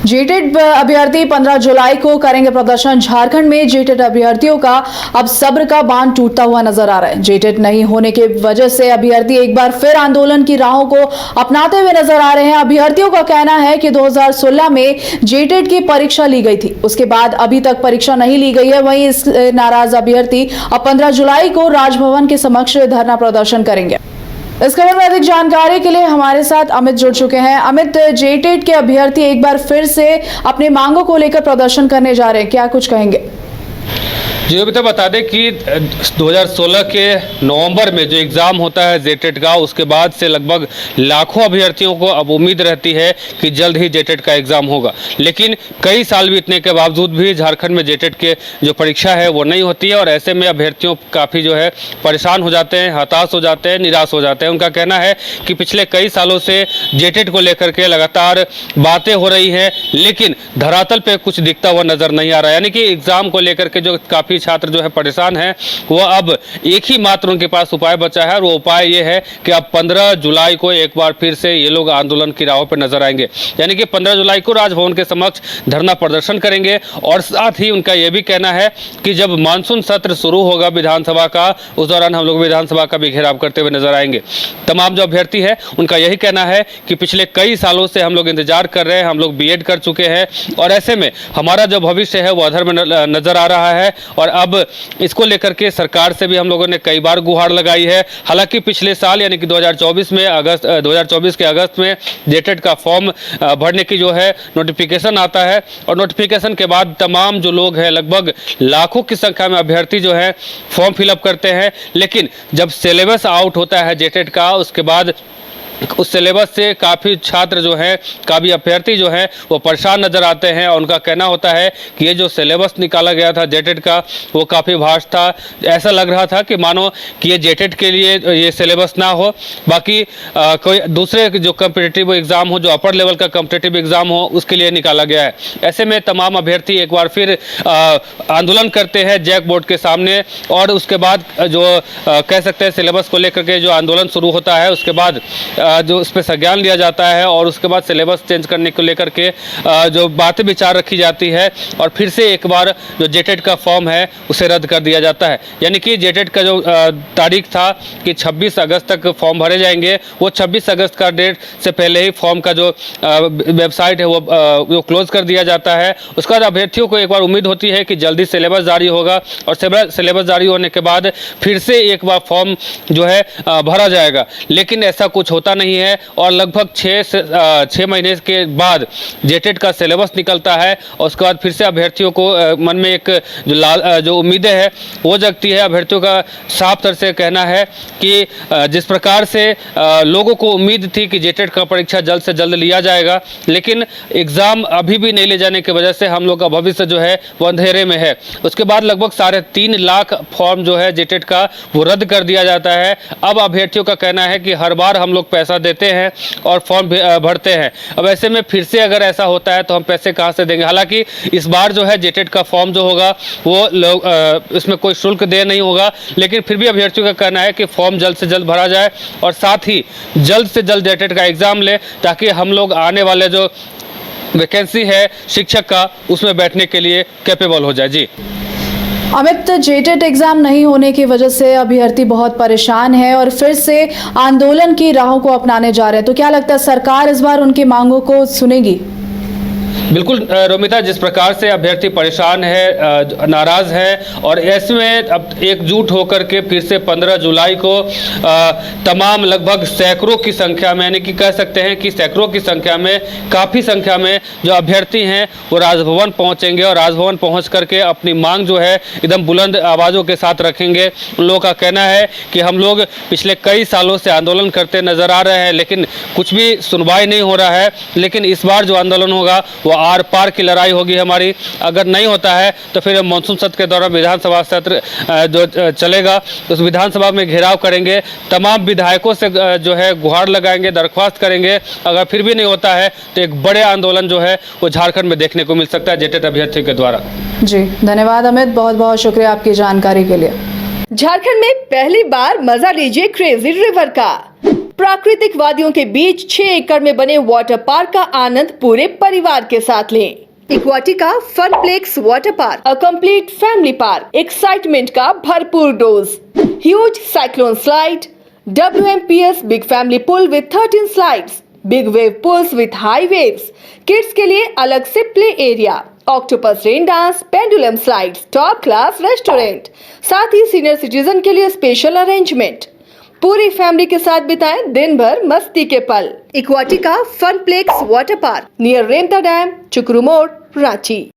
जेटेट अभ्यर्थी 15 जुलाई को करेंगे प्रदर्शन। झारखंड में जेटेट अभ्यर्थियों का अब सब्र का बांध टूटता हुआ नजर आ रहा है। जेटेट नहीं होने की वजह से अभ्यर्थी एक बार फिर आंदोलन की राहों को अपनाते हुए नजर आ रहे हैं। अभ्यर्थियों का कहना है कि 2016 में जेटेट की परीक्षा ली गई थी, उसके बाद अभी तक परीक्षा नहीं ली गई है। वहीं इस नाराज अभ्यर्थी अब 15 जुलाई को राजभवन के समक्ष धरना प्रदर्शन करेंगे। इस खबर में अधिक जानकारी के लिए हमारे साथ अमित जुड़ चुके हैं। अमित, जेटेट के अभ्यर्थी एक बार फिर से अपनी मांगों को लेकर प्रदर्शन करने जा रहे हैं, क्या कुछ कहेंगे? जी अभी तो बता दें कि 2016 के नवंबर में जो एग्ज़ाम होता है जेटेट का, उसके बाद से लगभग लाखों अभ्यर्थियों को अब उम्मीद रहती है कि जल्द ही जेटेट का एग्ज़ाम होगा। लेकिन कई साल बीतने के बावजूद भी झारखंड में जेटेट के जो परीक्षा है वो नहीं होती है और ऐसे में अभ्यर्थियों काफ़ी जो है परेशान हो जाते हैं, हताश हो जाते हैं, निराश हो जाते हैं। उनका कहना है कि पिछले कई सालों से जेटेट को लेकर के लगातार बातें हो रही हैं, लेकिन धरातल पे कुछ दिखता हुआ नज़र नहीं आ रहा है। यानी कि एग्ज़ाम को लेकर के जो काफ़ी छात्र जो है परेशान हैं, वो अब एक ही मात्र उनके पास उपाय बचा है और वो उपाय ये है कि अब 15 जुलाई को एक बार फिर से ये लोग आंदोलन की राहों पर नजर आएंगे। यानी कि 15 जुलाई को राजभवन के समक्ष धरना प्रदर्शन करेंगे और साथ ही उनका ये भी कहना है कि जब मानसून सत्र शुरू होगा विधानसभा का, उस दौरान हम लोग विधानसभा का भी घेराव करते हुए नजर आएंगे। तमाम जो अभ्यर्थी है उनका यही कहना है कि पिछले कई सालों से हम लोग इंतजार कर रहे हैं, हम लोग बीएड कर चुके हैं और ऐसे में हमारा जो भविष्य है वो अधर में नजर आ रहा है और अब इसको लेकर के सरकार से भी हम लोगों ने कई बार गुहार लगाई है। हालांकि पिछले साल यानी कि 2024 के अगस्त में जेटेट का फॉर्म भरने की जो है नोटिफिकेशन आता है और नोटिफिकेशन के बाद तमाम जो लोग हैं, लगभग लाखों की संख्या में अभ्यर्थी जो है फॉर्म फिलअप करते हैं। लेकिन जब सिलेबस आउट होता है जेटेट का, उसके बाद उस सिलेबस से काफ़ी छात्र जो हैं, काफ़ी अभ्यर्थी जो हैं वो परेशान नज़र आते हैं और उनका कहना होता है कि ये जो सिलेबस निकाला गया था जेटेट का वो काफ़ी भास्ट था। ऐसा लग रहा था कि मानो कि ये जेटेट के लिए ये सिलेबस ना हो, बाकी कोई दूसरे जो कम्पिटिटिव एग्ज़ाम हो, जो अपर लेवल का कम्पिटिटिव एग्ज़ाम हो, उसके लिए निकाला गया है। ऐसे में तमाम अभ्यर्थी एक बार फिर आंदोलन करते हैं जैक बोर्ड के सामने और उसके बाद जो कह सकते हैं सिलेबस को लेकर के जो आंदोलन शुरू होता है, उसके बाद जो उस पर संज्ञान लिया जाता है और उसके बाद सिलेबस चेंज करने को लेकर के जो बातें विचार रखी जाती है और फिर से एक बार जो जेटेट का फॉर्म है उसे रद्द कर दिया जाता है। यानी कि जेटेट का जो तारीख था कि 26 अगस्त तक फॉर्म भरे जाएंगे, वो 26 अगस्त का डेट से पहले ही फॉर्म का जो वेबसाइट है वो क्लोज कर दिया जाता है। उसके बाद अभ्यर्थियों को एक बार उम्मीद होती है कि जल्दी सिलेबस जारी होगा और सिलेबस जारी होने के बाद फिर से एक बार फॉर्म जो है भरा जाएगा, लेकिन ऐसा कुछ होता नहीं है और लगभग 6 महीने के बाद जेटेट का सिलेबस निकलता है और उसके बाद फिर से अभ्यर्थियों को मन में एक जो उम्मीदें हैं वो जगती है। अभ्यर्थियों का साफ तौर से कहना है कि जिस प्रकार से लोगों को उम्मीद थी कि जेटेट का परीक्षा जल्द से जल्द लिया जाएगा, लेकिन एग्ज़ाम अभी भी नहीं ले जाने की वजह से हम लोग का भविष्य जो है वो अंधेरे में है। उसके बाद लगभग 3.5 लाख फॉर्म जो है जेटेट का वो रद्द कर दिया जाता है। अब अभ्यर्थियों का कहना है कि हर बार हम लोग पैसा देते हैं और फॉर्म भरते हैं, अब ऐसे में फिर से अगर ऐसा होता है तो हम पैसे कहां से देंगे। हालांकि इस बार जो है जेटेट का फॉर्म जो होगा वो लोग इसमें कोई शुल्क दे नहीं होगा, लेकिन फिर भी अभ्यर्थियों का कहना है कि फॉर्म जल्द से जल्द भरा जाए और साथ ही जल्द से जल्द जेटेट का एग्ज़ाम ले, ताकि हम लोग आने वाले जो वैकेंसी है शिक्षक का उसमें बैठने के लिए कैपेबल हो जाए। जी अमित, जेटेट एग्जाम नहीं होने की वजह से अभ्यर्थी बहुत परेशान है और फिर से आंदोलन की राहों को अपनाने जा रहे हैं, तो क्या लगता है सरकार इस बार उनकी मांगों को सुनेगी? बिल्कुल रोमिता, जिस प्रकार से अभ्यर्थी परेशान है, नाराज़ है और इसमें अब एकजुट होकर के फिर से 15 जुलाई को तमाम लगभग सैकड़ों की संख्या में, यानी कि कह सकते हैं कि सैकड़ों की संख्या में, काफ़ी संख्या में जो अभ्यर्थी हैं वो राजभवन पहुंचेंगे और राजभवन पहुंच करके अपनी मांग जो है एकदम बुलंद आवाज़ों के साथ रखेंगे। उन लोगों का कहना है कि हम लोग पिछले कई सालों से आंदोलन करते नज़र आ रहे हैं, लेकिन कुछ भी सुनवाई नहीं हो रहा है। लेकिन इस बार जो आंदोलन होगा वो आर पार की लड़ाई होगी हमारी। अगर नहीं होता है तो फिर मानसून सत्र के दौरान विधानसभा सत्र जो चलेगा उस विधानसभा में घेराव करेंगे, तमाम विधायकों से जो है गुहार लगाएंगे, दरख्वास्त करेंगे। अगर फिर भी नहीं होता है तो एक बड़े आंदोलन जो है वो झारखंड में देखने को मिल सकता है जेटेट अभ्यर्थियों के द्वारा। जी धन्यवाद अमित, बहुत बहुत शुक्रिया आपकी जानकारी के लिए। झारखंड में पहली बार मजा लीजिए क्रेजी रिवर का। प्राकृतिक वादियों के बीच 6 एकड़ में बने वाटर पार्क का आनंद पूरे परिवार के साथ लें। Equatica Funplex water park, a complete family park, excitement का भरपूर dose, huge cyclone slide, WMPS big family pool with 13 slides, big wave pools with high waves, kids के लिए अलग से play area, octopus rain dance, pendulum slides, top class restaurant, साथ ही senior citizen के लिए स्पेशल अरेंजमेंट। पूरी family के साथ बिताएं दिन भर मस्ती के पल। इक्वाटिका Funplex water park near Remta dam, चुकरू मोड़, रांची।